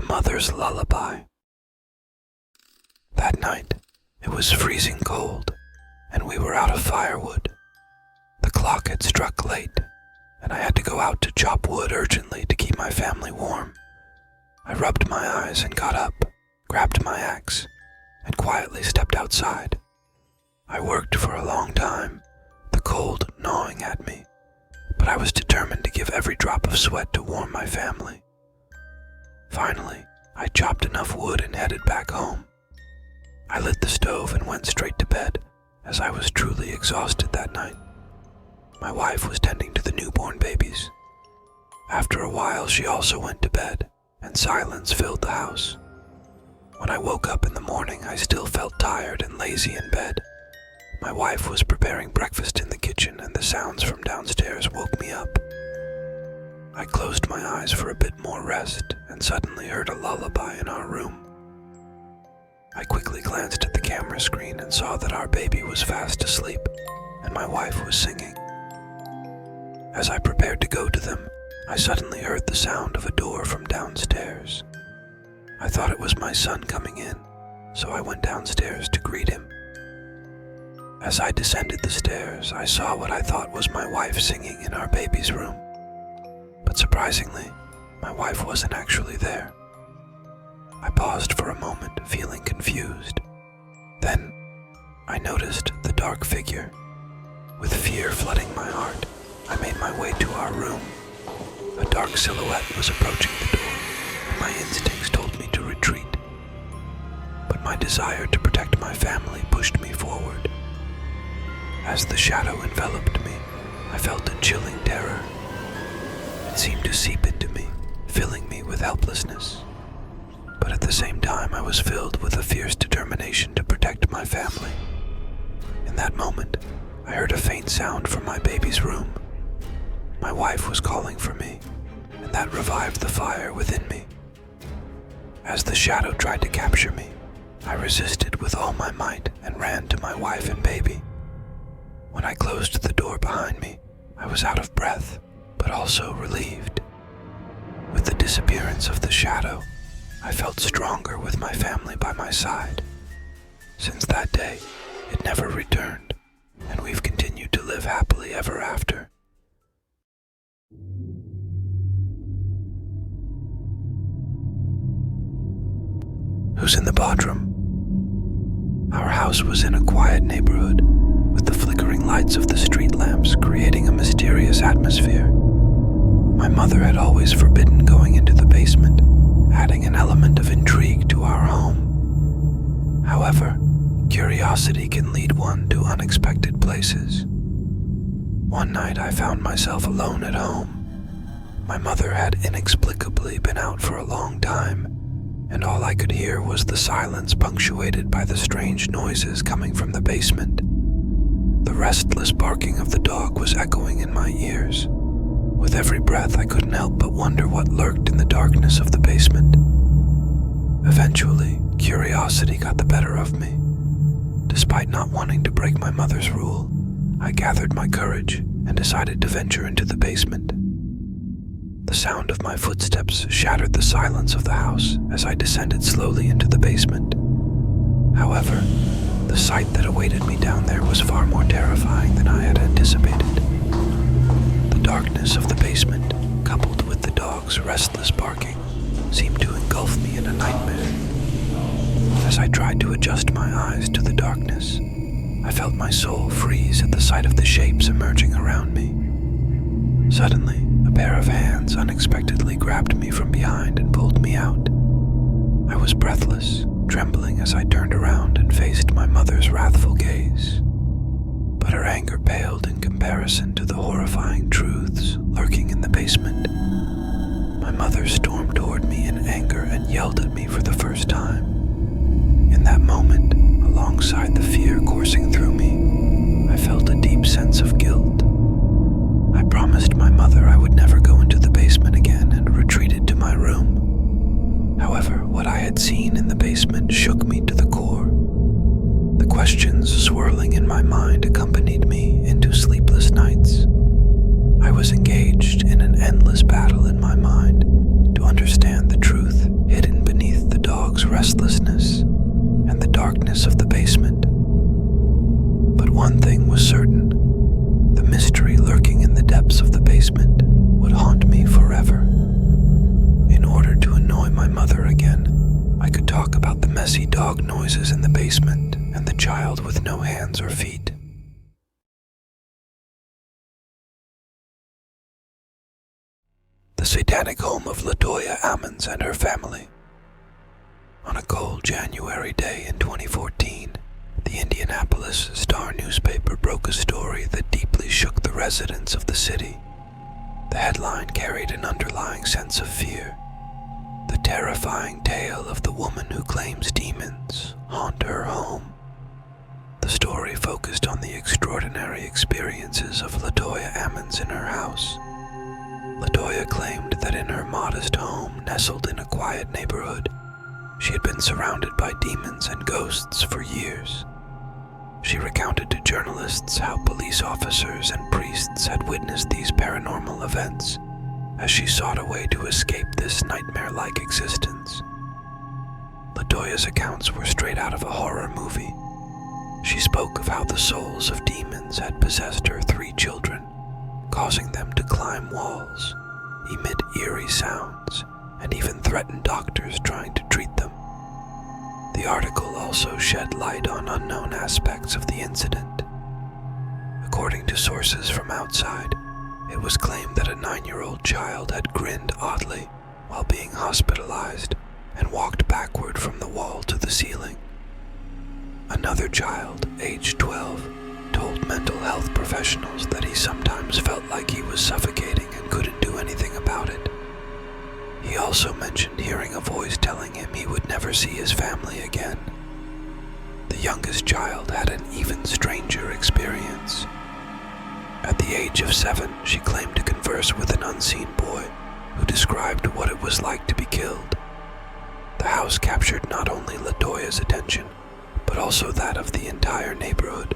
Mother's Lullaby. That night, it was freezing cold, and we were out of firewood. The clock had struck late, and I had to go out to chop wood urgently to keep my family warm. I rubbed my eyes and got up, grabbed my axe, and quietly stepped outside. I worked for a long time, the cold gnawing at me, but I was determined to give every drop of sweat to warm my family. Finally, I chopped enough wood and headed back home. I lit the stove and went straight to bed, as I was truly exhausted that night. My wife was tending to the newborn babies. After a while, she also went to bed, and silence filled the house. When I woke up in the morning, I still felt tired and lazy in bed. My wife was preparing breakfast in the kitchen, and the sounds from downstairs woke me up. I closed my eyes for a bit more rest and suddenly heard a lullaby in our room. I quickly glanced at the camera screen and saw that our baby was fast asleep and my wife was singing. As I prepared to go to them, I suddenly heard the sound of a door from downstairs. I thought it was my son coming in, so I went downstairs to greet him. As I descended the stairs, I saw what I thought was my wife singing in our baby's room. But surprisingly, my wife wasn't actually there. I paused for a moment, feeling confused. Then, I noticed the dark figure. With fear flooding my heart, I made my way to our room. A dark silhouette was approaching the door, and my instincts told me to retreat. But my desire to protect my family pushed me forward. As the shadow enveloped me, I felt a chilling terror. It seemed to seep into me, filling me with helplessness. But at the same time, I was filled with a fierce determination to protect my family. In that moment, I heard a faint sound from my baby's room. My wife was calling for me, and that revived the fire within me. As the shadow tried to capture me, I resisted with all my might and ran to my wife and baby. When I closed the door behind me, I was out of breath, but also relieved. With the disappearance of the shadow, I felt stronger with my family by my side. Since that day, it never returned, and we've continued to live happily ever after. Who's in the bathroom? Our house was in a quiet neighborhood, with the flickering lights of the street lamps creating a mysterious atmosphere. My mother had always forbidden going into the basement, adding an element of intrigue to our home. However, curiosity can lead one to unexpected places. One night I found myself alone at home. My mother had inexplicably been out for a long time, and all I could hear was the silence punctuated by the strange noises coming from the basement. The restless barking of the dog was echoing in my ears. With every breath, I couldn't help but wonder what lurked in the darkness of the basement. Eventually, curiosity got the better of me. Despite not wanting to break my mother's rule, I gathered my courage and decided to venture into the basement. The sound of my footsteps shattered the silence of the house as I descended slowly into the basement. However, the sight that awaited me down there was far more terrifying than I had anticipated. The darkness of the basement, coupled with the dog's restless barking, seemed to engulf me in a nightmare. As I tried to adjust my eyes to the darkness, I felt my soul freeze at the sight of the shapes emerging around me. Suddenly, a pair of hands unexpectedly grabbed me from behind and pulled me out. I was breathless, trembling as I turned around and faced my mother's wrathful gaze. But her anger paled in comparison to the horrifying truths lurking in the basement. My mother stormed toward me in anger and yelled at me for the first time. In that moment, alongside the fear coursing through me, I felt a deep sense of guilt. I promised my mother I would never go into the basement again and retreated to my room. However, what I had seen in the basement shook me to the core. The questions swirling in my mind accompanied me into sleepless nights. I was engaged in an endless battle in my mind to understand the truth hidden dog's restlessness and the darkness of the basement. But one thing was certain: the mystery lurking in the depths of the basement would haunt me forever. In order to annoy my mother again, I could talk about the messy dog noises in the basement and the child with no hands or feet. The satanic home of LaToya Ammons and her family. On a cold January day in 2014, the Indianapolis Star newspaper broke a story that deeply shook the residents of the city. The headline carried an underlying sense of fear: the terrifying tale of the woman who claims demons haunt her home. The story focused on the extraordinary experiences of LaToya Ammons in her house. LaToya claimed that in her modest home, nestled in a quiet neighborhood, she had been surrounded by demons and ghosts for years. She recounted to journalists how police officers and priests had witnessed these paranormal events as she sought a way to escape this nightmare-like existence. LaToya's accounts were straight out of a horror movie. She spoke of how the souls of demons had possessed her 3 children, causing them to climb walls, emit eerie sounds, and even threaten doctors trying to treat them. The article also shed light on unknown aspects of the incident. According to sources from outside, it was claimed that a 9-year-old child had grinned oddly while being hospitalized and walked backward from the wall to the ceiling. Another child, aged 12, told mental health professionals that he sometimes felt like he was suffocating and couldn't do anything about it. He also mentioned hearing a voice telling him he would never see his family again. The youngest child had an even stranger experience. At the age of 7, she claimed to converse with an unseen boy who described what it was like to be killed. The house captured not only LaToya's attention, but also that of the entire neighborhood.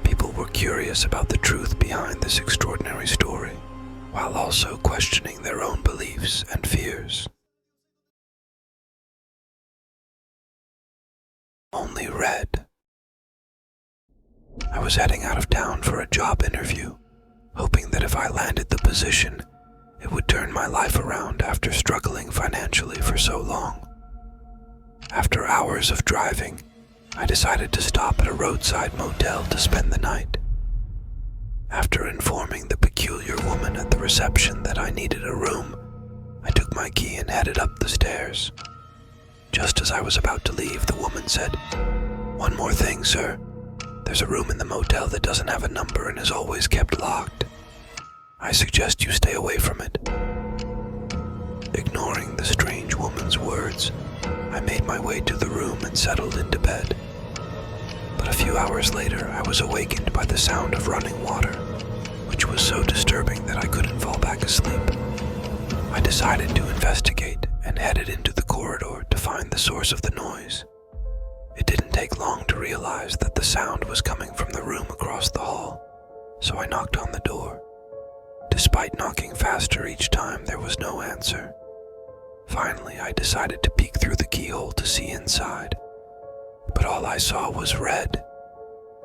People were curious about the truth behind this extraordinary story, while also questioning their own beliefs and fears. Only Red. I was heading out of town for a job interview, hoping that if I landed the position, it would turn my life around after struggling financially for so long. After hours of driving, I decided to stop at a roadside motel to spend the night. After informing the peculiar woman at the reception that I needed a room, I took my key and headed up the stairs. Just as I was about to leave, the woman said, "One more thing, sir. There's a room in the motel that doesn't have a number and is always kept locked. I suggest you stay away from it." Ignoring the strange woman's words, I made my way to the room and settled into bed. But a few hours later, I was awakened by the sound of running water, which was so disturbing that I couldn't fall back asleep. I decided to investigate and headed into the corridor to find the source of the noise. It didn't take long to realize that the sound was coming from the room across the hall, so I knocked on the door. Despite knocking faster each time, there was no answer. Finally, I decided to peek through the keyhole to see inside, but all I saw was red.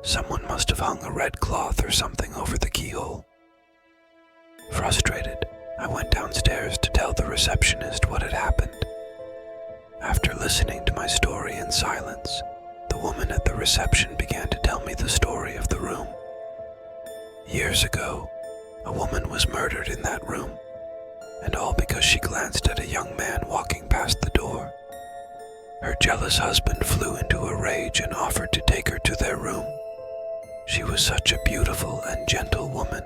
Someone must have hung a red cloth or something over the keyhole. Frustrated, I went downstairs to tell the receptionist what had happened. After listening to my story in silence, the woman at the reception began to tell me the story of the room. Years ago, a woman was murdered in that room, and all because she glanced at a young man walking past the door. Her jealous husband flew into a rage and offered to take her to their room. She was such a beautiful and gentle woman.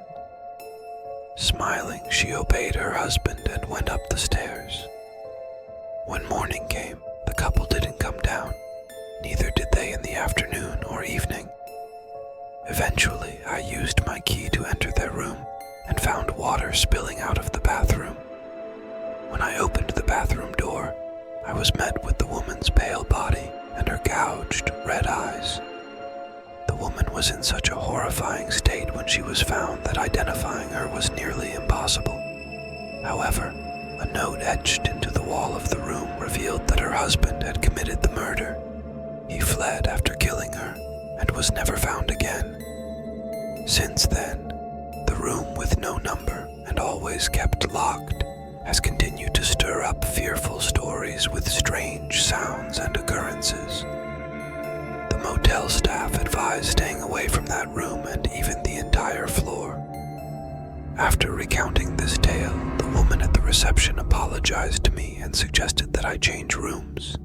Smiling, she obeyed her husband and went up the stairs. When morning came, the couple didn't come down. Neither did they in the afternoon or evening. Eventually, I used my key to enter their room and found water spilling out of the bathroom. When I opened the bathroom door, I was met with the woman's pale body and her gouged red eyes. The woman was in such a horrifying state when she was found that identifying her was nearly impossible. However, A note etched into the wall of the room revealed that her husband had committed the murder. He fled after killing her and was never found again. Since then, the room with no number and always kept locked has continued to stir up fearful stories with strange sounds and occurrences. The motel staff advised staying away from that room and even the entire floor. After recounting this tale, the woman at the reception apologized to me and suggested that I change rooms.